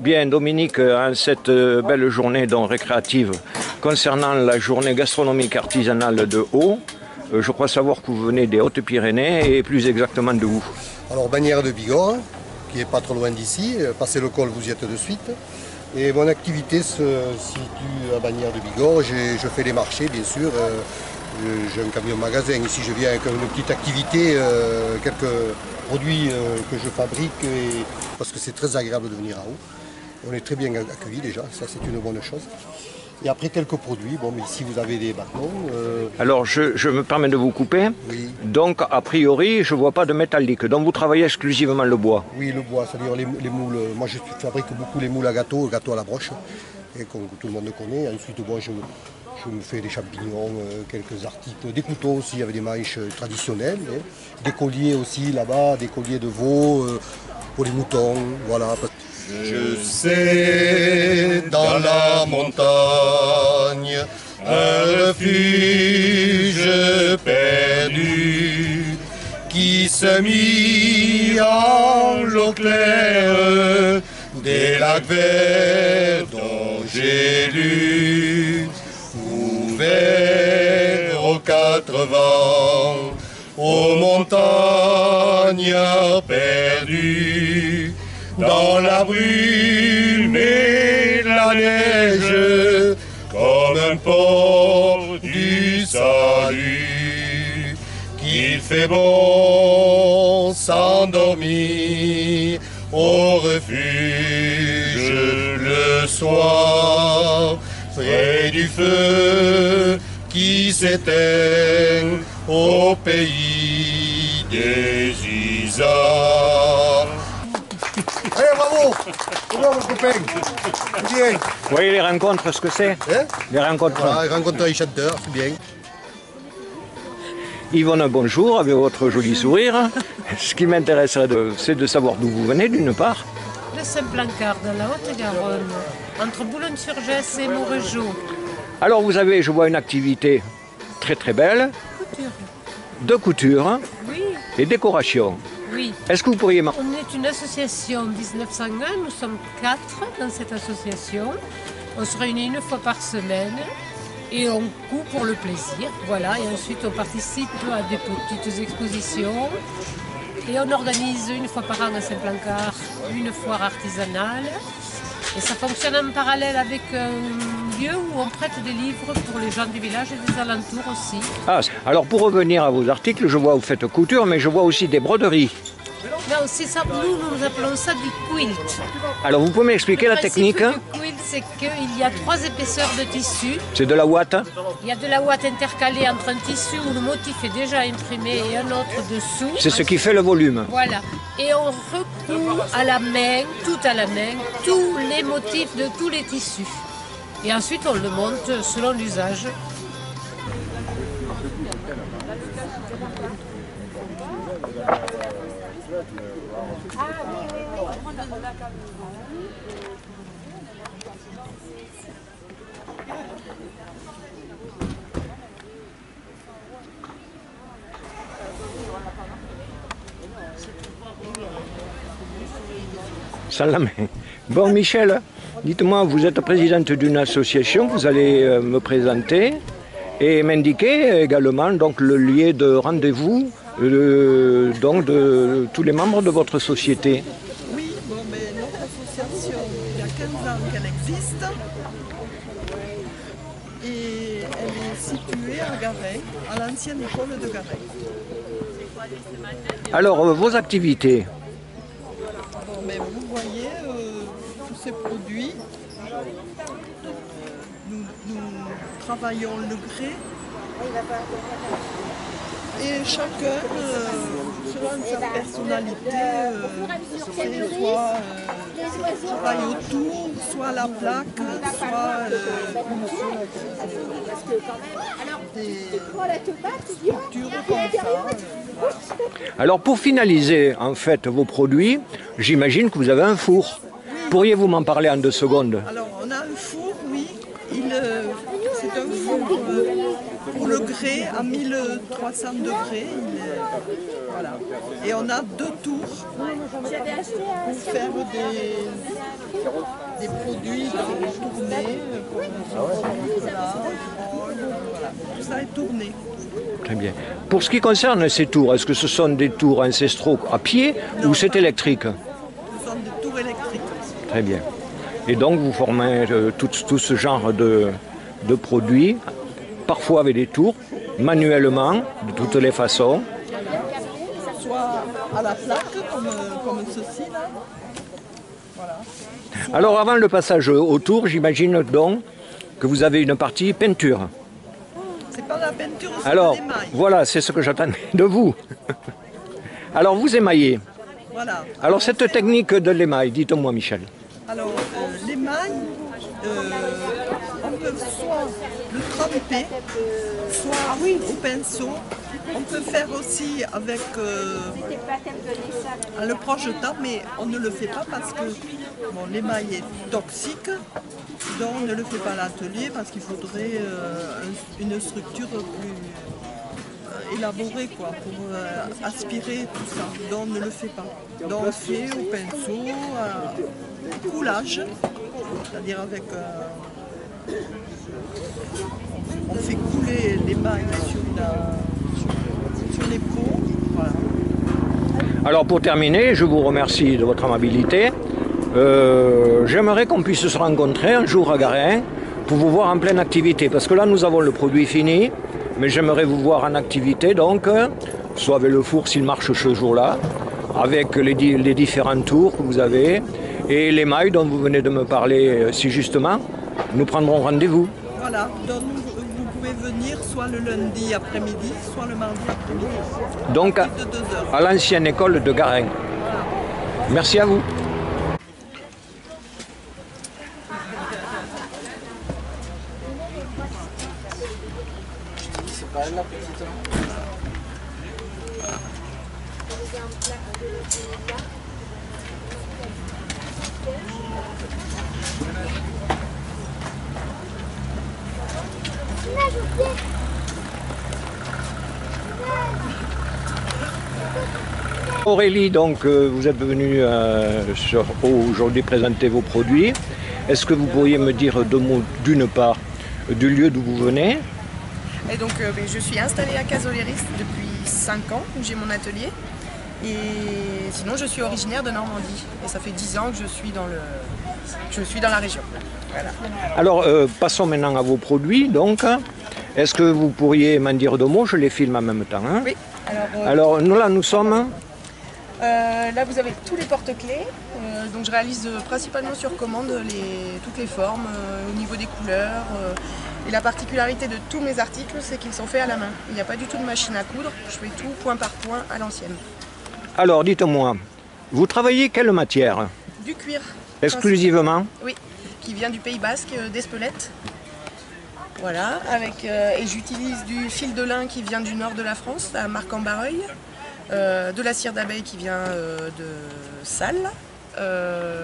Bien, Dominique, en cette belle journée récréative concernant la journée gastronomique artisanale de Haut, je crois savoir que vous venez des Hautes-Pyrénées et plus exactement de où? Alors, Bagnères de Bigorre, qui est pas trop loin d'ici. Passez le col, vous y êtes de suite. Et mon activité se situe à Bagnères de Bigorre. Je fais les marchés, bien sûr. J'ai un camion magasin. Ici, je viens avec une petite activité, quelques produits que je fabrique, parce que c'est très agréable de venir à Haut. On est très bien accueillis déjà, ça c'est une bonne chose. Et après quelques produits, bon, mais ici vous avez des bâtons. Alors je me permets de vous couper. Oui. Donc a priori je ne vois pas de métallique, donc vous travaillez exclusivement le bois. Oui, le bois, c'est-à-dire les moules. Moi je fabrique beaucoup les moules à gâteau à la broche, et que tout le monde connaît. Ensuite bon, je me fais des champignons, quelques articles, des couteaux aussi avec des manches traditionnelles, des colliers aussi là-bas, des colliers de veau pour les moutons, voilà. Je sais dans la montagne un refuge perdu qui se mit en l'eau claire des lacs verts dont j'ai lu, ouvert aux quatre vents, aux montagnes perdues. Dans la brume et la neige, comme un port du salut, qu'il fait bon s'endormir au refuge le soir, près du feu qui s'éteint au pays des isards. Allez, bravo! Bravo, mon copain! Bien! Vous voyez les rencontres, ce que c'est? Les rencontres. Voilà, rencontrer les chanteurs, c'est bien. Yvonne, bonjour, avec votre joli sourire. Ce qui m'intéresserait, c'est de savoir d'où vous venez, d'une part. De Saint-Plancard, dans la Haute-Garonne, entre Boulogne-sur-Gesse et Montrégeau. Alors vous avez, je vois, une activité très très belle. Couture. De couture Oui, et décoration. oui. Est-ce que vous pourriez... On est une association 1901, nous sommes 4 dans cette association. On se réunit une fois par semaine et on coud pour le plaisir. Voilà, et ensuite on participe à des petites expositions. Et on organise une fois par an à Saint-Plancard une foire artisanale. Et ça fonctionne en parallèle avec un lieu où on prête des livres pour les gens du village et des alentours aussi. Ah, alors pour revenir à vos articles, je vois que vous faites couture, mais je vois aussi des broderies. Là aussi, ça, nous appelons ça du quilt. Alors vous pouvez m'expliquer la technique? Le quilt, c'est qu'il y a 3 épaisseurs de tissu. C'est de la ouate? Il y a de la ouate intercalée entre un tissu où le motif est déjà imprimé et un autre dessous. C'est ce qui fait le volume. Voilà. Et on recoud à la main, tout à la main, tous les motifs de tous les tissus. Et ensuite, on le monte selon l'usage. Sans la main. Bon, Michel, dites-moi, vous êtes présidente d'une association, vous allez me présenter et m'indiquer également donc, le lieu de rendez-vous donc, de tous les membres de votre société. Oui, bon, mais notre association, il y a 15 ans qu'elle existe et elle est située à Garay, à l'ancienne école de Garay. Alors, vos activités? Bon, mais vous voyez tous ces produits. Nous travaillons le grès et chacun, selon sa personnalité, fait soit travaille autour, soit à la plaque, soit des structures comme ça. Alors, pour finaliser en fait vos produits, j'imagine que vous avez un four. Pourriez-vous m'en parler en 2 secondes? Alors, on a un four, oui. C'est un four pour le grès à 1300 degrés. Voilà. Et on a 2 tours pour faire des produits tournés, voilà. Tout ça est tourné. Très bien. Pour ce qui concerne ces tours, est-ce que ce sont des tours ancestraux à pied ou c'est électrique? Ce sont des tours électriques. Très bien. Et donc vous formez tout ce genre de produits, parfois avec des tours, manuellement, de toutes les façons. Soit à la plaque, comme ceci là. Voilà. Alors avant le passage au tour, j'imagine donc que vous avez une partie peinture. C'est pas la peinture, c'est Alors l'émail. voilà, c'est ce que j'attendais de vous. Alors vous émaillez. Voilà. Alors cette technique de l'émail, dites-moi Michel. Alors, l'émail, on peut soit le tremper, soit au pinceau. On peut faire aussi avec le projetant, mais on ne le fait pas parce que bon, l'émail est toxique, donc on ne le fait pas à l'atelier parce qu'il faudrait une structure plus élaborée quoi, pour aspirer tout ça. Donc on ne le fait pas. Donc on fait au pinceau, au coulage, c'est-à-dire avec... on fait couler l'émail sur les pots. Voilà. Alors pour terminer, je vous remercie de votre amabilité. J'aimerais qu'on puisse se rencontrer un jour à Garin pour vous voir en pleine activité. Parce que là, nous avons le produit fini, mais j'aimerais vous voir en activité, donc, soit avec le four s'il marche ce jour-là, avec les différents tours que vous avez, et l'émail dont vous venez de me parler si justement. Nous prendrons rendez-vous. Voilà, donc vous pouvez venir soit le lundi après-midi, soit le mardi après-midi. Donc, à partir de 2 heures. à l'ancienne école de Garin. Merci à vous. Aurélie, donc vous êtes venue aujourd'hui présenter vos produits. Est-ce que vous pourriez me dire deux mots d'une part du lieu d'où vous venez? Et donc je suis installée à Cazoleris depuis 5 ans où j'ai mon atelier. Et sinon je suis originaire de Normandie et ça fait 10 ans que je suis dans la région. Voilà. Alors passons maintenant à vos produits. Donc, est-ce que vous pourriez m'en dire deux mots? Je les filme en même temps. Hein? Oui. Alors nous sommes. Là vous avez tous les porte-clés. Donc je réalise principalement sur commande toutes les formes au niveau des couleurs. Et la particularité de tous mes articles, c'est qu'ils sont faits à la main. Il n'y a pas du tout de machine à coudre. Je fais tout point par point à l'ancienne. Alors dites-moi, vous travaillez quelle matière? Du cuir. Exclusivement? Oui, qui vient du Pays Basque, d'Espelette. Voilà, et j'utilise du fil de lin qui vient du nord de la France, à Marc-en-Barreuil, de la cire d'abeille qui vient de Salles.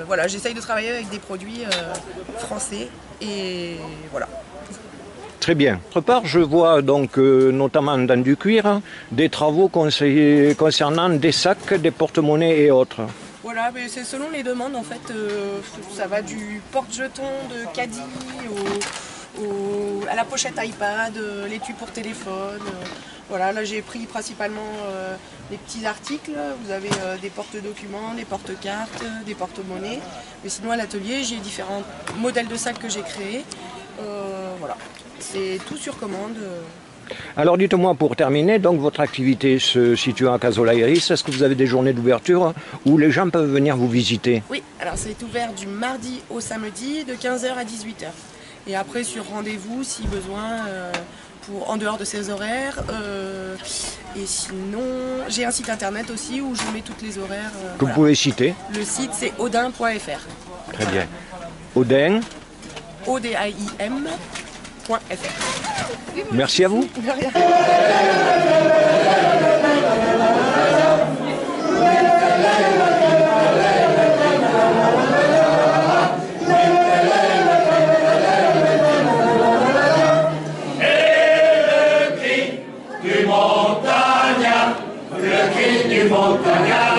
Voilà, j'essaye de travailler avec des produits français et voilà. Très bien. D'autre part, je vois donc notamment dans du cuir des travaux concernant des sacs, des porte-monnaies et autres. Voilà, mais c'est selon les demandes en fait. Ça va du porte-jeton de caddie à la pochette iPad, l'étui pour téléphone. Voilà, là j'ai pris principalement des petits articles. Vous avez des porte-documents, des porte-cartes, des porte-monnaies. Mais sinon à l'atelier, j'ai différents modèles de sacs que j'ai créés. Voilà, c'est tout sur commande. Alors dites-moi pour terminer, donc votre activité se situe à Cazoleris, est-ce que vous avez des journées d'ouverture où les gens peuvent venir vous visiter? Oui, alors c'est ouvert du mardi au samedi de 15h à 18h. Et après sur rendez-vous si besoin, en dehors de ces horaires. Et sinon, j'ai un site internet aussi où je mets toutes les horaires. Que voilà. vous pouvez citer? Le site c'est odin.fr. Très bien. Odin. ODAIM.fr. Merci à vous. De rien. Du montagnard, le cri du montagnard.